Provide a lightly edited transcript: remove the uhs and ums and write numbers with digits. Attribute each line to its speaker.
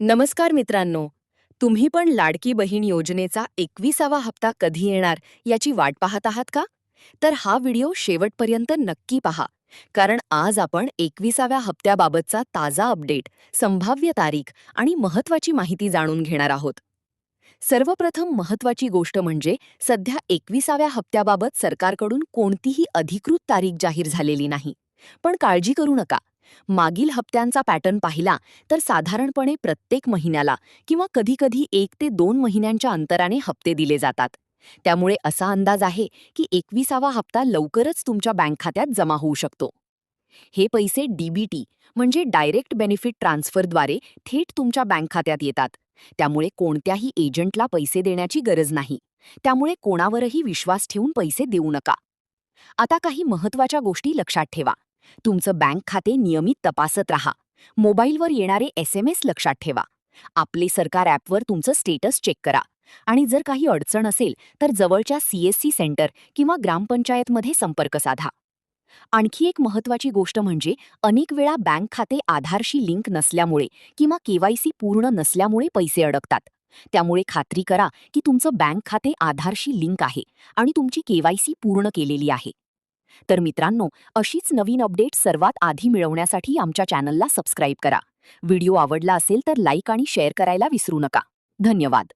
Speaker 1: नमस्कार मित्रांनो. तुम्ही पण लाडकी बहीण योजनेचा 21वा हप्ता कधी येणार याची वाट पाहत आहात का? तर हा व्हिडिओ शेवटपर्यंत नक्की पहा. कारण आज आपण 21व्या हप्त्याबाबतचा ताजा अपडेट, संभाव्य तारीख आणि महत्त्वाची माहिती जाणून घेणार आहोत. सर्वप्रथम महत्त्वाची गोष्ट म्हणजे सध्या 21व्या हप्त्याबाबत सरकारकडून कोणतीही अधिकृत तारीख जाहीर झालेली नाही. पण काळजी करू नका. मागील हप्त्यांचा पॅटर्न पाहिला तर साधारणपणे प्रत्येक महिन्याला किंवा कधीकधी 1 ते 2 महिन्यांच्या अंतराने हप्ते दिले जातात. त्यामुळे असा अंदाज आहे की 21वा हप्ता लवकरच तुमच्या बँक खात्यात जमा होऊ शकतो. हे पैसे डीबीटी म्हणजे डायरेक्ट बेनिफिट ट्रान्सफरद्वारे थेट तुमच्या बँक खात्यात येतात. त्यामुळे कोणत्याही एजंटला पैसे देण्याची गरज नाही. त्यामुळे कोणावरही विश्वास ठेवून पैसे देऊ नका. आता काही महत्त्वाच्या गोष्टी लक्षात ठेवा. तुमचं बँक खाते नियमित तपासत राहा. मोबाईलवर येणारे SMS लक्षात ठेवा. आपले सरकार ॲपवर तुमचं स्टेटस चेक करा. आणि जर काही अडचण असेल तर जवळच्या CSC सेंटर किंवा ग्रामपंचायतमध्ये संपर्क साधा. आणखी एक महत्त्वाची गोष्ट म्हणजे अनेक वेळा बँक खाते आधारशी लिंक नसल्यामुळे किंवा KYC पूर्ण नसल्यामुळे पैसे अडकतात. त्यामुळे खात्री करा की तुमचं बँक खाते आधारशी लिंक आहे आणि तुमची KYC पूर्ण केलेली आहे. तर मित्रांनो, अशीच नवीन अपडेट सर्वात आधी मिळवण्यासाठी आमच्या चॅनलला सबस्क्राईब करा. व्हिडिओ आवडला असेल तर लाईक आणि शेअर करायला विसरू नका. धन्यवाद.